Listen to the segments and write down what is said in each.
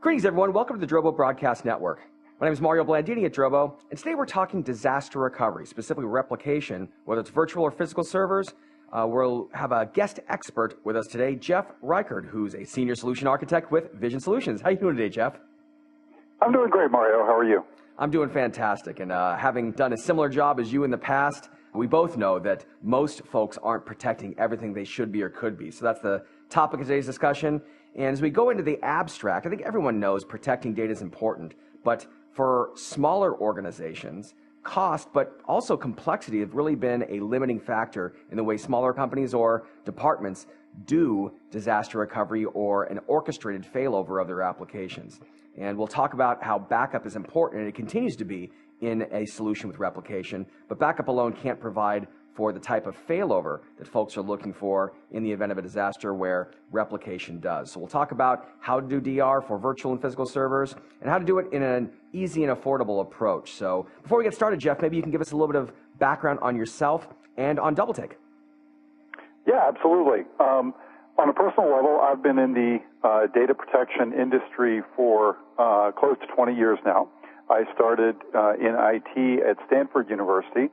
Greetings, everyone. Welcome to the Drobo Broadcast Network. My name is Mario Blandini at Drobo, and today we're talking disaster recovery, specifically replication, whether it's virtual or physical servers. We'll have a guest expert with us today, Jeff Reichard, who's a senior solution architect with Vision Solutions. How are you doing today, Jeff? I'm doing great, Mario. How are you? I'm doing fantastic, and having done a similar job as you in the past, we both know that most folks aren't protecting everything they should be or could be. So that's the topic of today's discussion. And as we go into the abstract, I think everyone knows protecting data is important, but for smaller organizations, cost, but also complexity have really been a limiting factor in the way smaller companies or departments do disaster recovery or an orchestrated failover of their applications. And we'll talk about how backup is important, and it continues to be in a solution with replication, but backup alone can't provide for the type of failover that folks are looking for in the event of a disaster where replication does. So we'll talk about how to do DR for virtual and physical servers and how to do it in an easy and affordable approach. So before we get started, Jeff, maybe you can give us a little bit of background on yourself and on DoubleTake. Yeah, absolutely. On a personal level, I've been in the data protection industry for close to 20 years now. I started in IT at Stanford University,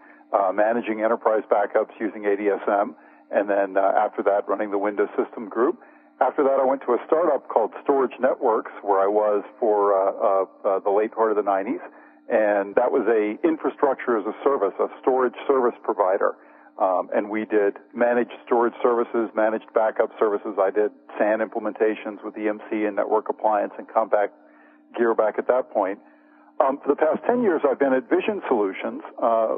managing enterprise backups using ADSM, and then after that, running the Windows System Group. After that, I went to a startup called Storage Networks, where I was for the late part of the 90s, and that was a infrastructure as a service, a storage service provider. And we did managed storage services, managed backup services. I did SAN implementations with EMC and network appliance and compact gear back at that point. For the past 10 years, I've been at Vision Solutions,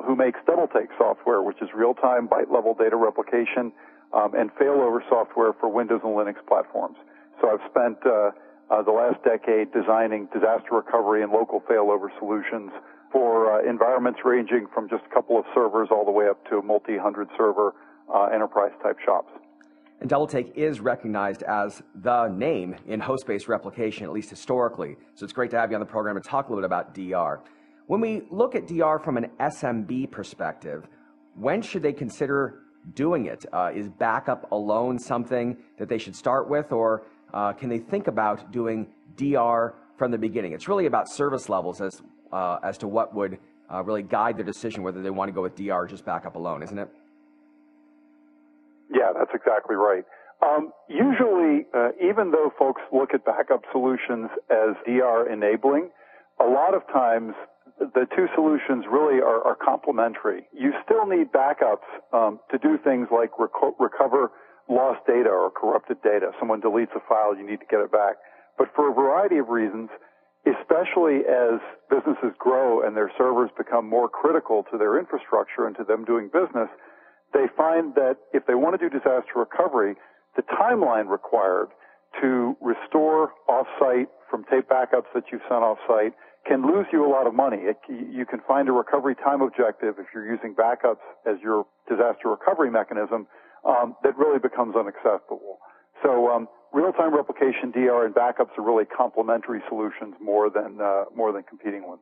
who makes DoubleTake software, which is real-time byte-level data replication and failover software for Windows and Linux platforms. So I've spent the last decade designing disaster recovery and local failover solutions for environments ranging from just a couple of servers all the way up to multi-hundred server enterprise-type shops. And DoubleTake is recognized as the name in host-based replication, at least historically. So it's great to have you on the program to talk a little bit about DR. When we look at DR from an SMB perspective, when should they consider doing it? Is backup alone something that they should start with, or can they think about doing DR from the beginning? It's really about service levels as to what would really guide their decision whether they want to go with DR or just backup alone, isn't it? Yeah, that's exactly right. Usually, even though folks look at backup solutions as DR enabling, a lot of times the two solutions really are complementary. You still need backups to do things like recover lost data or corrupted data. Someone deletes a file, you need to get it back. But for a variety of reasons, especially as businesses grow and their servers become more critical to their infrastructure and to them doing business, they find that if they want to do disaster recovery, the timeline required to restore off-site from tape backups that you've sent off-site can lose you a lot of money. You can find a recovery time objective if you're using backups as your disaster recovery mechanism that really becomes unacceptable. So real-time replication, DR, and backups are really complementary solutions more than competing ones.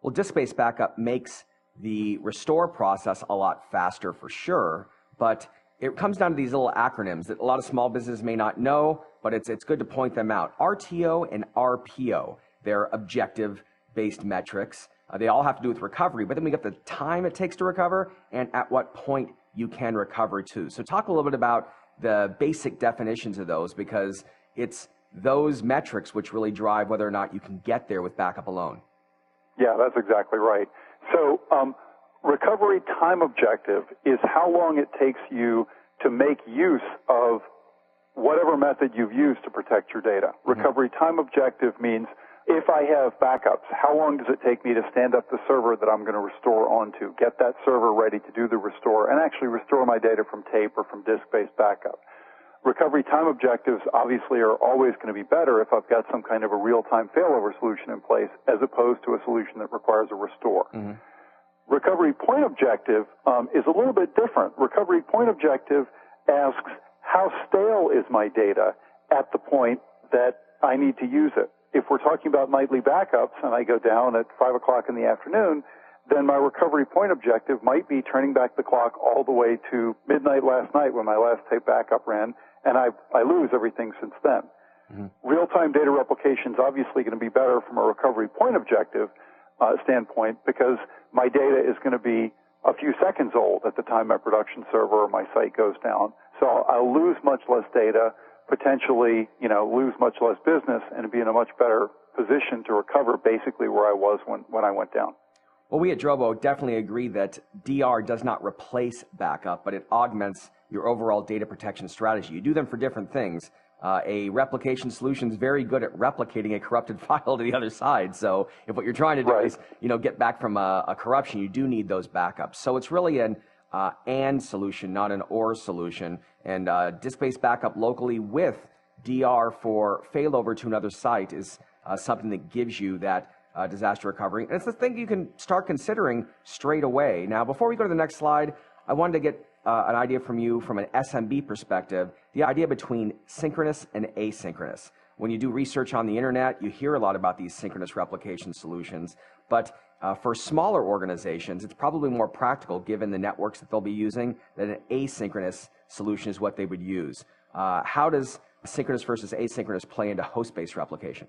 Well, disk-based backup makes the restore process a lot faster for sure, but it comes down to these little acronyms that a lot of small businesses may not know, but it's good to point them out. RTO and RPO, they're objective-based metrics. They all have to do with recovery, but then we got the time it takes to recover and at what point you can recover to. So talk a little bit about the basic definitions of those, because it's those metrics which really drive whether or not you can get there with backup alone. Yeah, that's exactly right. So recovery time objective is how long it takes you to make use of whatever method you've used to protect your data. Recovery time objective means if I have backups, how long does it take me to stand up the server that I'm going to restore onto, get that server ready to do the restore, and actually restore my data from tape or from disk-based backup. Recovery time objectives obviously are always going to be better if I've got some kind of a real-time failover solution in place as opposed to a solution that requires a restore. Recovery point objective is a little bit different. Recovery point objective asks how stale is my data at the point that I need to use it. If we're talking about nightly backups and I go down at 5 o'clock in the afternoon, then my recovery point objective might be turning back the clock all the way to midnight last night when my last tape backup ran, and I lose everything since then. Real-time data replication is obviously going to be better from a recovery point objective standpoint because my data is going to be a few seconds old at the time my production server or my site goes down. So I'll lose much less data, potentially, lose much less business, and be in a much better position to recover basically where I was when I went down. Well, we at Drobo definitely agree that DR does not replace backup, but it augments your overall data protection strategy. You do them for different things. A replication solution is very good at replicating a corrupted file to the other side. So if what you're trying to do is, get back from a corruption, you do need those backups. So it's really an and solution, not an or solution. And disk-based backup locally with DR for failover to another site is something that gives you that disaster recovery. And it's the thing you can start considering straight away. Now, before we go to the next slide, I wanted to get an idea from you from an SMB perspective, the idea between synchronous and asynchronous. When you do research on the internet, you hear a lot about these synchronous replication solutions, but for smaller organizations, it's probably more practical given the networks that they'll be using that an asynchronous solution is what they would use. How does synchronous versus asynchronous play into host-based replication?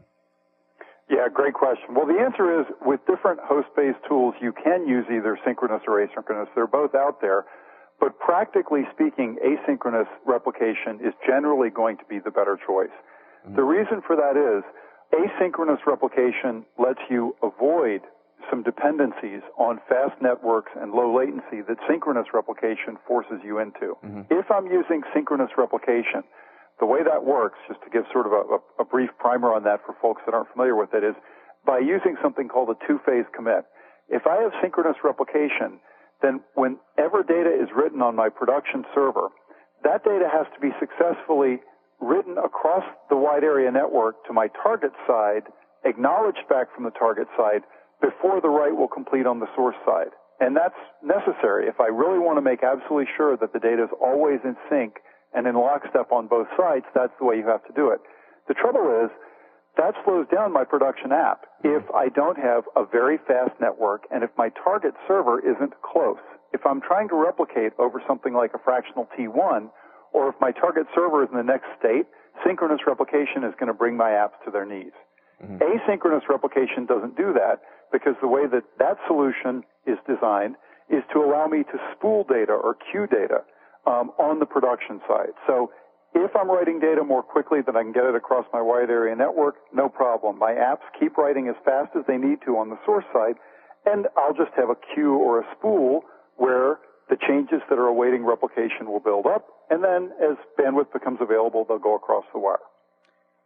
Yeah, great question. Well, the answer is with different host-based tools, you can use either synchronous or asynchronous. They're both out there. But practically speaking, asynchronous replication is generally going to be the better choice. The reason for that is asynchronous replication lets you avoid some dependencies on fast networks and low latency that synchronous replication forces you into. If I'm using synchronous replication, the way that works, just to give sort of a brief primer on that for folks that aren't familiar with it, is by using something called a two-phase commit. If I have synchronous replication, then whenever data is written on my production server, that data has to be successfully written across the wide area network to my target side, acknowledged back from the target side, before the write will complete on the source side. And that's necessary. If I really want to make absolutely sure that the data is always in sync and in lockstep on both sides, that's the way you have to do it. The trouble is, that slows down my production app if I don't have a very fast network and if my target server isn't close. If I'm trying to replicate over something like a fractional T1, or if my target server is in the next state, synchronous replication is going to bring my apps to their knees. Asynchronous replication doesn't do that because the way that solution is designed is to allow me to spool data or queue data on the production side. So if I'm writing data more quickly than I can get it across my wide area network, no problem. My apps keep writing as fast as they need to on the source side, and I'll just have a queue or a spool where the changes that are awaiting replication will build up, and then as bandwidth becomes available, they'll go across the wire.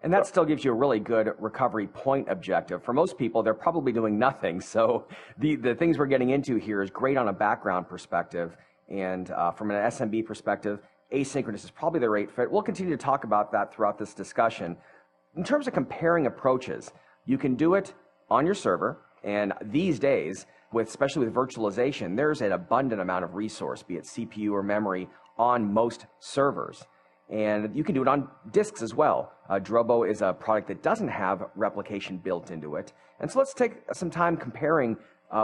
And that still gives you a really good recovery point objective. For most people, they're probably doing nothing. So the things we're getting into here is great on a background perspective. And from an SMB perspective, asynchronous is probably the right fit. We'll continue to talk about that throughout this discussion. In terms of comparing approaches, you can do it on your server. And these days, especially with virtualization, there's an abundant amount of resource, be it CPU or memory, on most servers. And you can do it on disks as well. Drobo is a product that doesn't have replication built into it. And so let's take some time comparing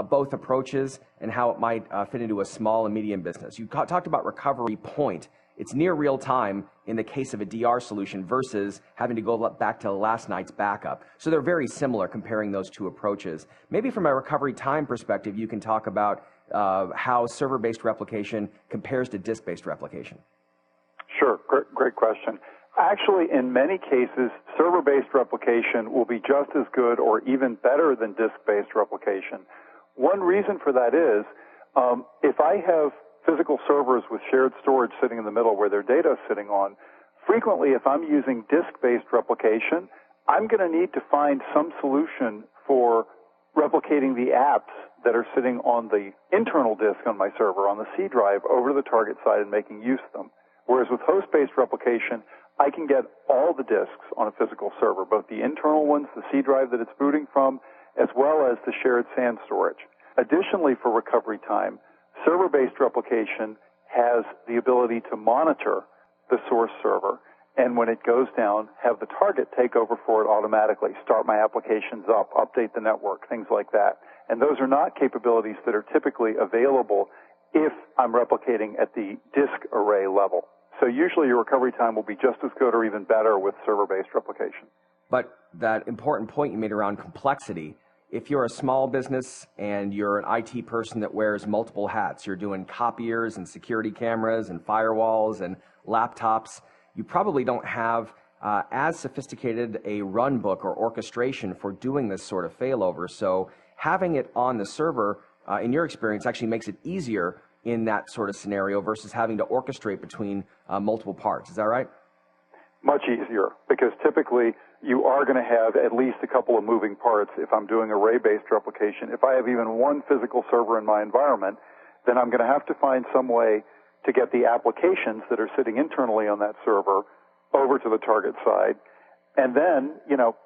both approaches and how it might fit into a small and medium business. You talked about recovery point. It's near real time in the case of a DR solution versus having to go back to last night's backup. So they're very similar comparing those two approaches. Maybe from a recovery time perspective, you can talk about how server-based replication compares to disk-based replication. Sure, great question. Actually, in many cases, server-based replication will be just as good or even better than disk-based replication. One reason for that is if I have physical servers with shared storage sitting in the middle where their data is sitting on, frequently if I'm using disk-based replication, I'm going to need to find some solution for replicating the apps that are sitting on the internal disk on my server, on the C drive, over to the target side and making use of them. Whereas with host-based replication, I can get all the disks on a physical server, both the internal ones, the C drive that it's booting from, as well as the shared SAN storage. Additionally, for recovery time, server-based replication has the ability to monitor the source server, and when it goes down, have the target take over for it automatically, start my applications up, update the network, things like that. And those are not capabilities that are typically available if I'm replicating at the disk array level. So usually your recovery time will be just as good or even better with server-based replication. But that important point you made around complexity, if you're a small business and you're an IT person that wears multiple hats, you're doing copiers and security cameras and firewalls and laptops, you probably don't have as sophisticated a run book or orchestration for doing this sort of failover. So having it on the server, in your experience, actually makes it easier in that sort of scenario versus having to orchestrate between multiple parts. Is that right? Much easier, because typically you are going to have at least a couple of moving parts. If I'm doing array-based replication, if I have even one physical server in my environment, then I'm going to have to find some way to get the applications that are sitting internally on that server over to the target side. And then,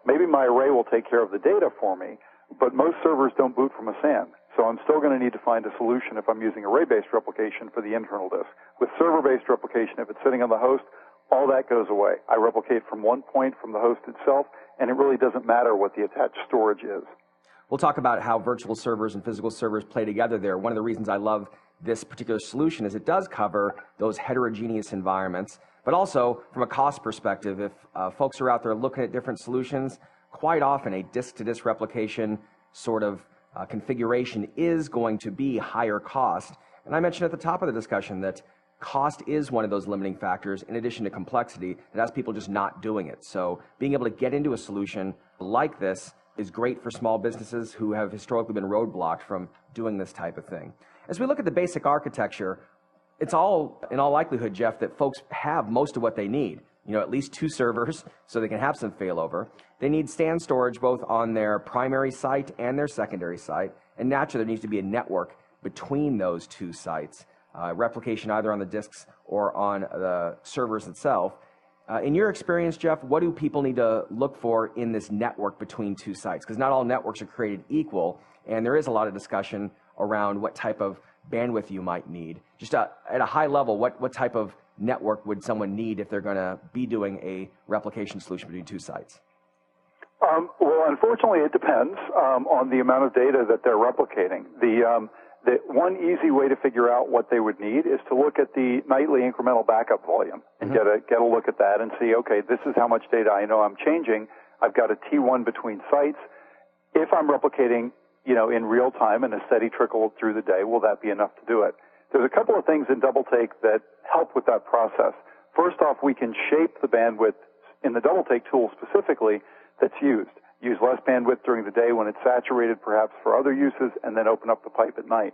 maybe my array will take care of the data for me, but most servers don't boot from a SAN. So I'm still going to need to find a solution if I'm using array-based replication for the internal disk. With server-based replication, if it's sitting on the host, all that goes away. I replicate from one point from the host itself, and it really doesn't matter what the attached storage is. We'll talk about how virtual servers and physical servers play together there. One of the reasons I love this particular solution is it does cover those heterogeneous environments, but also from a cost perspective, if folks are out there looking at different solutions, quite often a disk-to-disk replication sort of configuration is going to be higher cost. And I mentioned at the top of the discussion that cost is one of those limiting factors in addition to complexity that has people just not doing it. So being able to get into a solution like this is great for small businesses who have historically been roadblocked from doing this type of thing. As we look at the basic architecture, it's all, in all likelihood, Jeff, that folks have most of what they need. At least 2 servers so they can have some failover. They need SAN storage both on their primary site and their secondary site. And naturally, there needs to be a network between those 2 sites. Replication either on the disks or on the servers itself. In your experience, Jeff, what do people need to look for in this network between 2 sites? Because not all networks are created equal, and there is a lot of discussion around what type of bandwidth you might need. Just at a high level, what type of network would someone need if they're going to be doing a replication solution between 2 sites? Well, unfortunately, it depends on the amount of data that they're replicating. The one easy way to figure out what they would need is to look at the nightly incremental backup volume and get a look at that and see, okay, this is how much data I know I'm changing. I've got a T1 between sites. If I'm replicating, in real time and a steady trickle through the day, will that be enough to do it? There's a couple of things in DoubleTake that help with that process. First off, we can shape the bandwidth in the DoubleTake tool specifically that's used. Use less bandwidth during the day when it's saturated, perhaps for other uses, and then open up the pipe at night.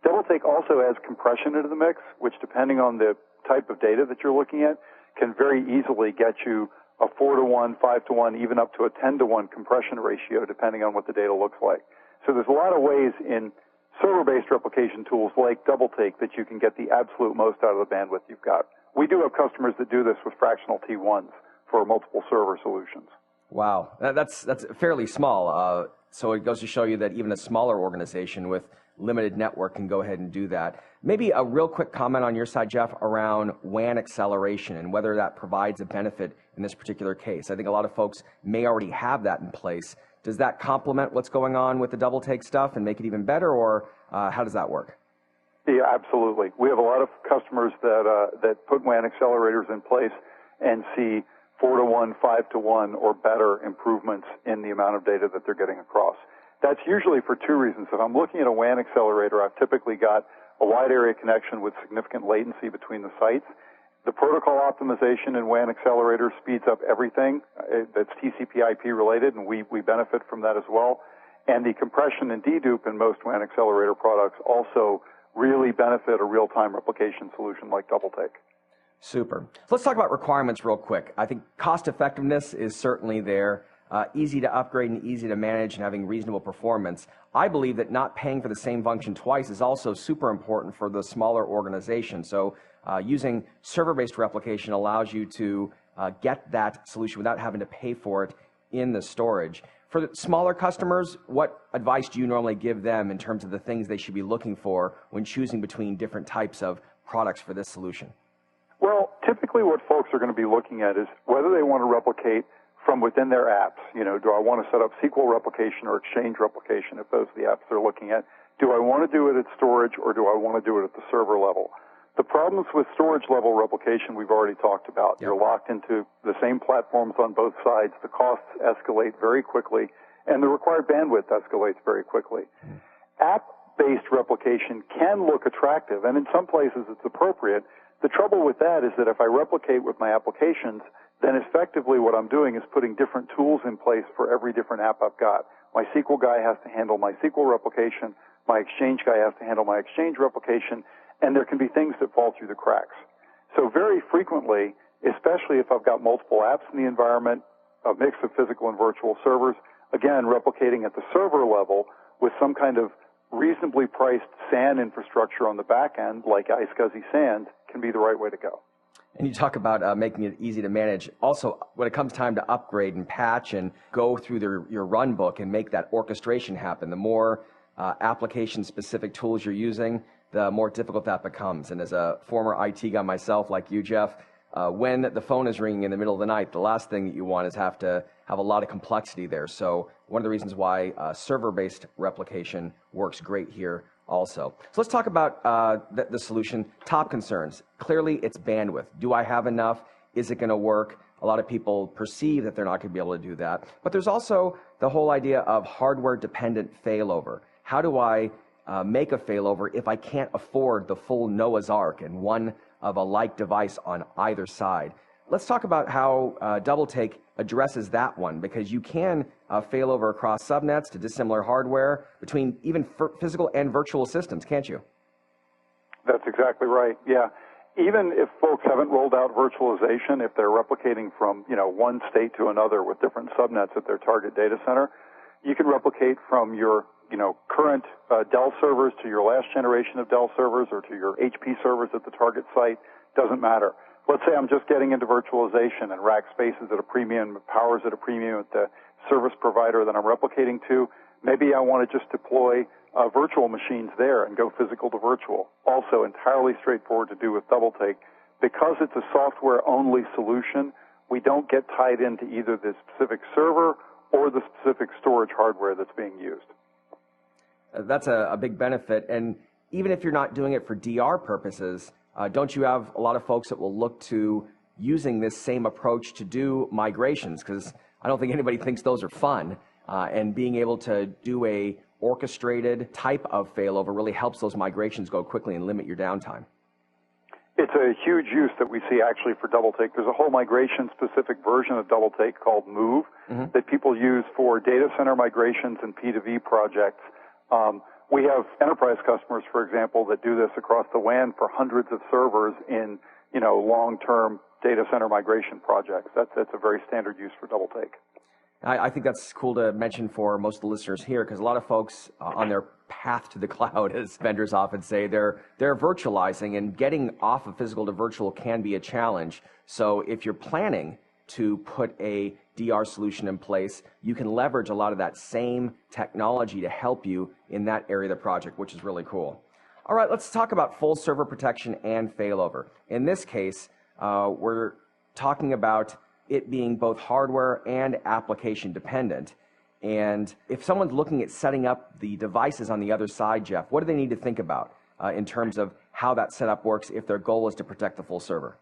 DoubleTake also adds compression into the mix, which, depending on the type of data that you're looking at, can very easily get you a 4-to-1, 5-to-1, even up to a 10-to-1 compression ratio, depending on what the data looks like. So there's a lot of ways in server-based replication tools like DoubleTake that you can get the absolute most out of the bandwidth you've got. We do have customers that do this with fractional T1s for multiple server solutions. Wow, that's fairly small. So it goes to show you that even a smaller organization with limited network can go ahead and do that. Maybe a real quick comment on your side, Jeff, around WAN acceleration and whether that provides a benefit in this particular case. I think a lot of folks may already have that in place. Does that complement what's going on with the DoubleTake stuff and make it even better, or how does that work? Yeah, absolutely. We have a lot of customers that put WAN accelerators in place and see 4-to-1, 5-to-1, or better improvements in the amount of data that they're getting across. That's usually for 2 reasons. If I'm looking at a WAN accelerator, I've typically got a wide area connection with significant latency between the sites. The protocol optimization in WAN accelerators speeds up everything that's TCP/IP related, and we benefit from that as well. And the compression and dedupe in most WAN accelerator products also really benefit a real-time replication solution like DoubleTake. Super. So let's talk about requirements real quick. I think cost effectiveness is certainly there. Easy to upgrade and easy to manage and having reasonable performance. I believe that not paying for the same function twice is also super important for the smaller organization. So using server-based replication allows you to get that solution without having to pay for it in the storage. For the smaller customers, what advice do you normally give them in terms of the things they should be looking for when choosing between different types of products for this solution? Well, typically what folks are going to be looking at is whether they want to replicate from within their apps. Do I want to set up SQL replication or Exchange replication if those are the apps they're looking at? Do I want to do it at storage or do I want to do it at the server level? The problems with storage level replication we've already talked about. Yep. You're locked into the same platforms on both sides. The costs escalate very quickly, and the required bandwidth escalates very quickly. App-based replication can look attractive, and in some places it's appropriate. The trouble with that is that if I replicate with my applications, then effectively what I'm doing is putting different tools in place for every different app I've got. My SQL guy has to handle my SQL replication. My Exchange guy has to handle my Exchange replication. And there can be things that fall through the cracks. So very frequently, especially if I've got multiple apps in the environment, a mix of physical and virtual servers, again, replicating at the server level with some kind of reasonably priced SAN infrastructure on the back end, like iSCSI SANs, can be the right way to go. And you talk about making it easy to manage. Also, when it comes time to upgrade and patch and go through your run book and make that orchestration happen, the more application-specific tools you're using, the more difficult that becomes. And as a former IT guy myself, like you, Jeff, when the phone is ringing in the middle of the night, the last thing that you want is have to have a lot of complexity there. So one of the reasons why server-based replication works great here also. So let's talk about the solution. Top concerns. Clearly, it's bandwidth. Do I have enough? Is it going to work? A lot of people perceive that they're not going to be able to do that. But there's also the whole idea of hardware-dependent failover. How do I make a failover if I can't afford the full Noah's Ark and one of a like device on either side? Let's talk about how DoubleTake addresses that one, because you can failover across subnets to dissimilar hardware between even physical and virtual systems, can't you? That's exactly right, yeah. Even if folks haven't rolled out virtualization, if they're replicating from one state to another with different subnets at their target data center, you can replicate from your current Dell servers to your last generation of Dell servers or to your HP servers at the target site. Doesn't matter. Let's say I'm just getting into virtualization and rack spaces at a premium, powers at a premium at the service provider that I'm replicating to. Maybe I want to just deploy virtual machines there and go physical to virtual. Also entirely straightforward to do with DoubleTake. Because it's a software-only solution, we don't get tied into either the specific server or the specific storage hardware that's being used. That's a big benefit. And even if you're not doing it for DR purposes, don't you have a lot of folks that will look to using this same approach to do migrations? Because I don't think anybody thinks those are fun. And being able to do a orchestrated type of failover really helps those migrations go quickly and limit your downtime. It's a huge use that we see actually for DoubleTake. There's a whole migration-specific version of DoubleTake called Move that people use for data center migrations and P2V projects. We have enterprise customers, for example, that do this across the WAN for hundreds of servers in, long-term data center migration projects. That's a very standard use for DoubleTake. I think that's cool to mention for most of the listeners here, because a lot of folks on their path to the cloud, as vendors often say, they're virtualizing, and getting off of physical to virtual can be a challenge. So if you're planning to put a DR solution in place, you can leverage a lot of that same technology to help you in that area of the project, which is really cool. All right, let's talk about full server protection and failover. In this case, we're talking about it being both hardware and application dependent. And if someone's looking at setting up the devices on the other side, Jeff, what do they need to think about in terms of how that setup works if their goal is to protect the full server?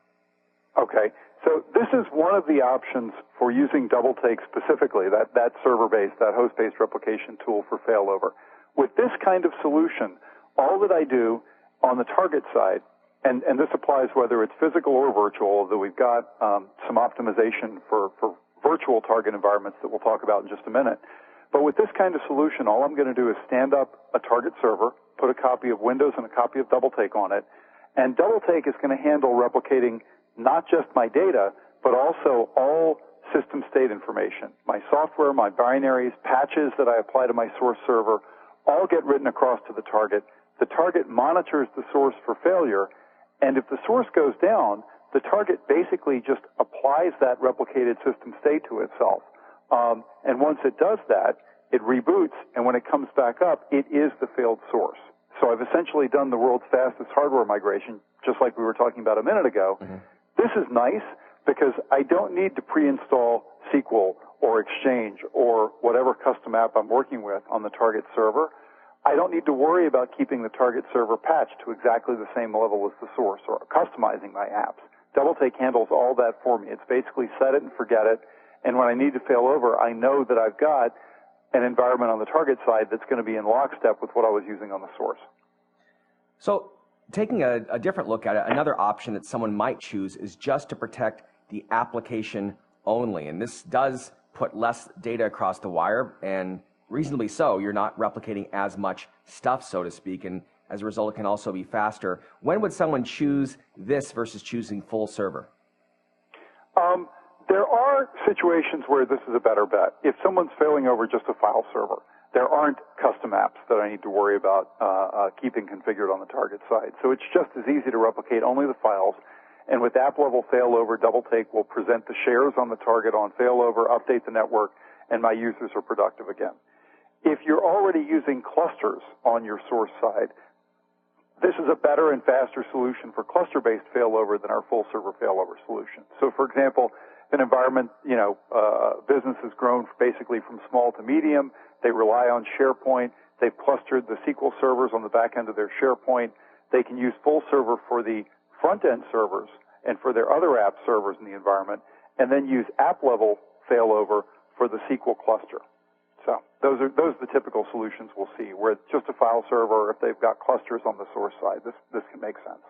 Okay, so this is one of the options for using DoubleTake specifically, that server-based, that host-based replication tool for failover. With this kind of solution, all that I do on the target side, and this applies whether it's physical or virtual, although we've got some optimization for virtual target environments that we'll talk about in just a minute. But with this kind of solution, all I'm going to do is stand up a target server, put a copy of Windows and a copy of DoubleTake on it, and DoubleTake is going to handle replicating not just my data, but also all system state information. My software, my binaries, patches that I apply to my source server, all get written across to the target. The target monitors the source for failure, and if the source goes down, the target basically just applies that replicated system state to itself. And once it does that, it reboots, and when it comes back up, it is the failed source. So I've essentially done the world's fastest hardware migration, just like we were talking about a minute ago. This is nice because I don't need to pre-install SQL or Exchange or whatever custom app I'm working with on the target server. I don't need to worry about keeping the target server patched to exactly the same level as the source or customizing my apps. DoubleTake handles all that for me. It's basically set it and forget it. And when I need to fail over, I know that I've got an environment on the target side that's going to be in lockstep with what I was using on the source. So taking a different look at it, another option that someone might choose is just to protect the application only. And this does put less data across the wire, and reasonably so. You're not replicating as much stuff, so to speak, and as a result, it can also be faster. When would someone choose this versus choosing full server? There are situations where this is a better bet. If someone's failing over just a file server, there aren't custom apps that I need to worry about keeping configured on the target side. So it's just as easy to replicate only the files. And with app-level failover, DoubleTake will present the shares on the target on failover, update the network, and my users are productive again. If you're already using clusters on your source side, this is a better and faster solution for cluster-based failover than our full server failover solution. So, for example, an environment, business has grown basically from small to medium. They rely on SharePoint. They've clustered the SQL servers on the back end of their SharePoint. They can use full server for the front-end servers and for their other app servers in the environment, and then use app-level failover for the SQL cluster. So those are the typical solutions we'll see, where it's just a file server, or if they've got clusters on the source side, this can make sense.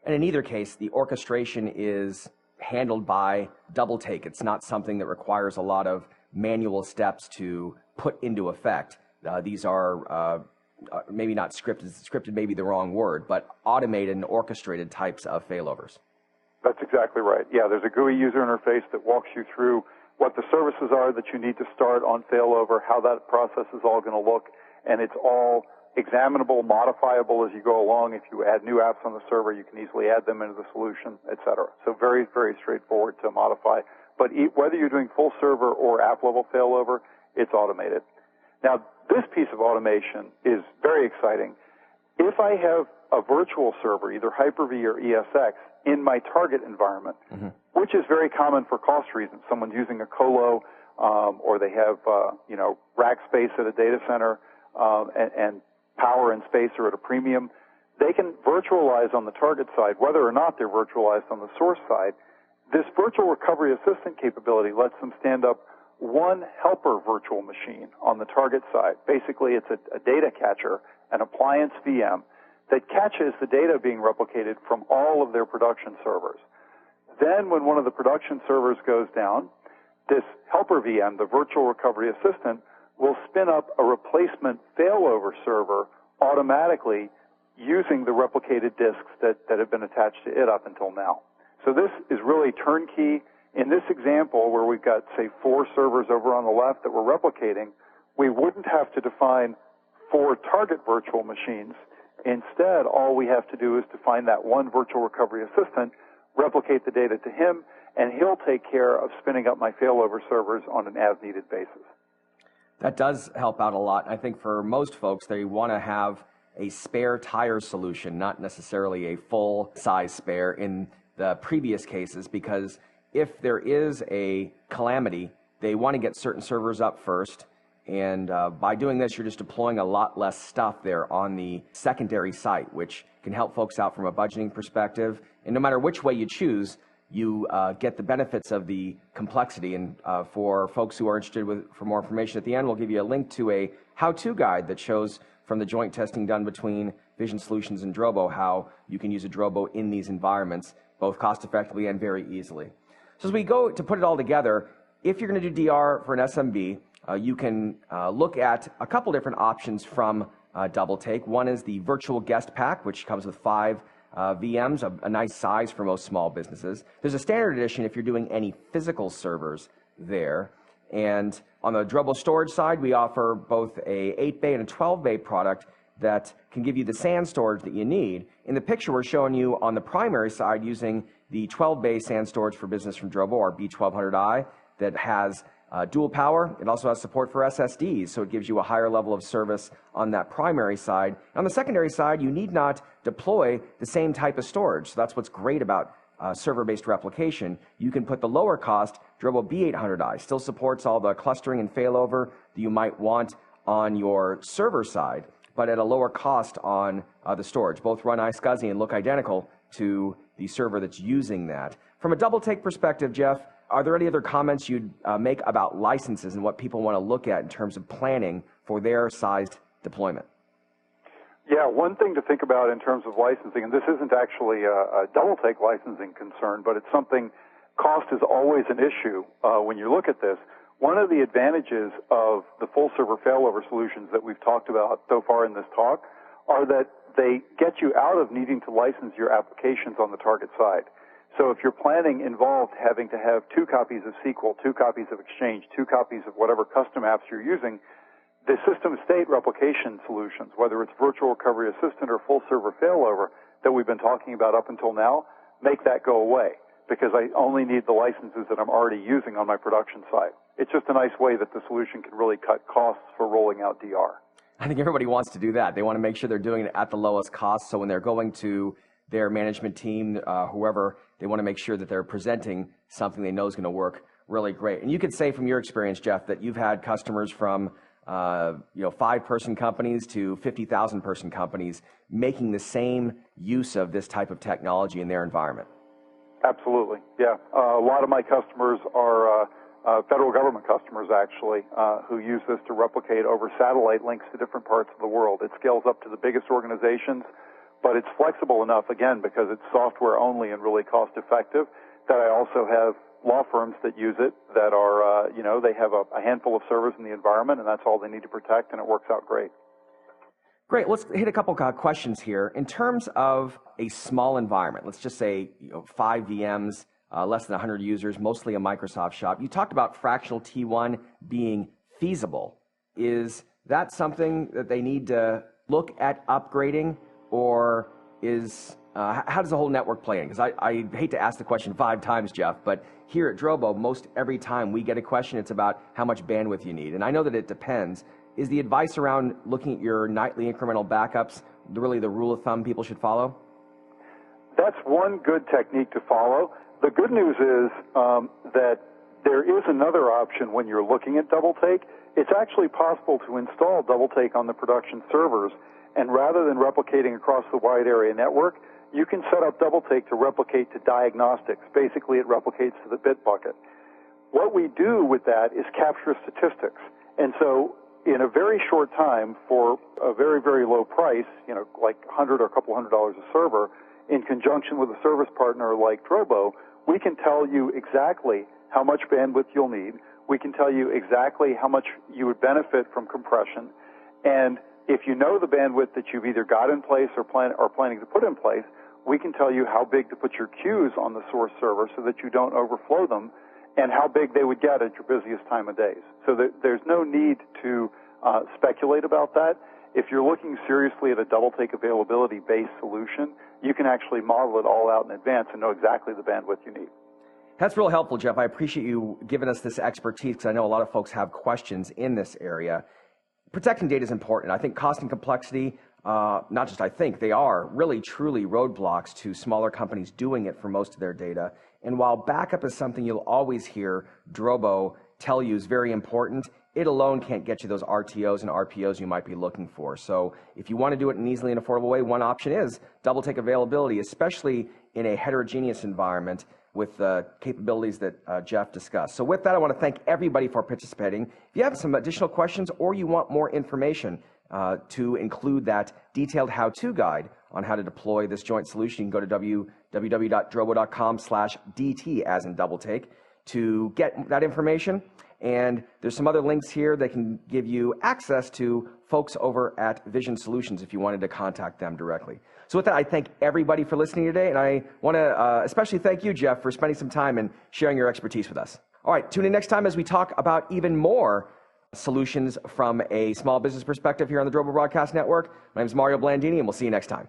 And in either case, the orchestration is handled by DoubleTake. It's not something that requires a lot of manual steps to put into effect. These are maybe not scripted. Scripted may be the wrong word, but automated and orchestrated types of failovers. That's exactly right. Yeah, there's a GUI user interface that walks you through what the services are that you need to start on failover, how that process is all going to look, and it's all examinable, modifiable as you go along. If you add new apps on the server, you can easily add them into the solution, et cetera. So very, very straightforward to modify. But whether you're doing full server or app-level failover, it's automated. Now, this piece of automation is very exciting. If I have a virtual server, either Hyper-V or ESX, in my target environment, which is very common for cost reasons. Someone's using a colo, or they have, rack space at a data center, and power and space are at a premium. They can virtualize on the target side, whether or not they're virtualized on the source side. This virtual recovery assistant capability lets them stand up one helper virtual machine on the target side. Basically, it's a data catcher, an appliance VM, that catches the data being replicated from all of their production servers. Then when one of the production servers goes down, this helper VM, the virtual recovery assistant, will spin up a replacement failover server automatically using the replicated disks that have been attached to it up until now. So this is really turnkey. In this example, where we've got, say, 4 servers over on the left that we're replicating, we wouldn't have to define 4 target virtual machines. Instead, all we have to do is to find that one virtual recovery assistant, replicate the data to him, and he'll take care of spinning up my failover servers on an as-needed basis. That does help out a lot. I think for most folks, they want to have a spare tire solution, not necessarily a full-size spare in the previous cases, because if there is a calamity, they want to get certain servers up first. And by doing this, you're just deploying a lot less stuff there on the secondary site, which can help folks out from a budgeting perspective. And no matter which way you choose, you get the benefits of the complexity. And for folks who are interested for more information at the end, we'll give you a link to a how-to guide that shows from the joint testing done between Vision Solutions and Drobo how you can use a Drobo in these environments, both cost-effectively and very easily. So as we go to put it all together, if you're going to do DR for an SMB, you can look at a couple different options from DoubleTake. One is the Virtual Guest Pack, which comes with 5 VMs, a nice size for most small businesses. There's a standard edition if you're doing any physical servers there. And on the Drobo storage side, we offer both a 8-bay and a 12-bay product that can give you the SAN storage that you need. In the picture, we're showing you on the primary side using the 12-bay SAN storage for business from Drobo, our B1200i, that has dual power. It also has support for SSDs, so it gives you a higher level of service on that primary side. On the secondary side, you need not deploy the same type of storage. So that's what's great about server-based replication. You can put the lower cost Drobo B800i, still supports all the clustering and failover that you might want on your server side, but at a lower cost on the storage. Both run iSCSI and look identical to the server that's using that. From a double take perspective, Jeff, are there any other comments you'd make about licenses and what people want to look at in terms of planning for their sized deployment? Yeah, one thing to think about in terms of licensing, and this isn't actually a double-take licensing concern, but it's something, cost is always an issue when you look at this. One of the advantages of the full server failover solutions that we've talked about so far in this talk are that they get you out of needing to license your applications on the target side. So if your planning involved having to have 2 copies of SQL, 2 copies of Exchange, 2 copies of whatever custom apps you're using, the system state replication solutions, whether it's Virtual Recovery Assistant or full server failover that we've been talking about up until now, make that go away because I only need the licenses that I'm already using on my production side. It's just a nice way that the solution can really cut costs for rolling out DR. I think everybody wants to do that. They want to make sure they're doing it at the lowest cost. So when they're going to their management team, whoever, they want to make sure that they're presenting something they know is going to work really great. And you could say from your experience, Jeff, that you've had customers from 5-person companies to 50,000-person companies making the same use of this type of technology in their environment. Absolutely, yeah. A lot of my customers are federal government customers, actually, who use this to replicate over satellite links to different parts of the world. It scales up to the biggest organizations, but it's flexible enough, again, because it's software only and really cost effective, that I also have law firms that use it that are, they have a handful of servers in the environment, and that's all they need to protect, and it works out great. Great. Let's hit a couple questions here. In terms of a small environment, let's just say 5 VMs, less than 100 users, mostly a Microsoft shop. You talked about fractional T1 being feasible. Is that something that they need to look at upgrading, or is how does the whole network play in? Because I hate to ask the question 5 times, Jeff, but here at Drobo, most every time we get a question, it's about how much bandwidth you need. And I know that it depends. Is the advice around looking at your nightly incremental backups really the rule of thumb people should follow? That's one good technique to follow. The good news is that there is another option when you're looking at double take. It's actually possible to install double take on the production servers, and rather than replicating across the wide area network, you can set up double take to replicate to diagnostics. Basically, it replicates to the bit bucket. What we do with that is capture statistics. And so in a very short time, for a very, very low price, like $100 or a couple $100 a server, in conjunction with a service partner like Drobo, we can tell you exactly how much bandwidth you'll need. We can tell you exactly how much you would benefit from compression. And if you know the bandwidth that you've either got in place or planning to put in place, we can tell you how big to put your queues on the source server so that you don't overflow them, and how big they would get at your busiest time of days. So there's no need to speculate about that. If you're looking seriously at a double-take availability-based solution, you can actually model it all out in advance and know exactly the bandwidth you need. That's real helpful, Jeff. I appreciate you giving us this expertise because I know a lot of folks have questions in this area. Protecting data is important. I think cost and complexity, not just I think, they are really truly roadblocks to smaller companies doing it for most of their data. And while backup is something you'll always hear Drobo tell you is very important, it alone can't get you those RTOs and RPOs you might be looking for. So if you want to do it in an easily and affordable way, one option is double-take availability, especially in a heterogeneous environment with the capabilities that Jeff discussed. So with that, I want to thank everybody for participating. If you have some additional questions or you want more information to include that detailed how-to guide on how to deploy this joint solution, you can go to www.drobo.com/DT as in double take to get that information. And there's some other links here that can give you access to folks over at Vision Solutions if you wanted to contact them directly. So with that, I thank everybody for listening today, and I want to especially thank you, Jeff, for spending some time and sharing your expertise with us. All right, tune in next time as we talk about even more solutions from a small business perspective here on the Drobo Broadcast Network. My name is Mario Blandini, and we'll see you next time.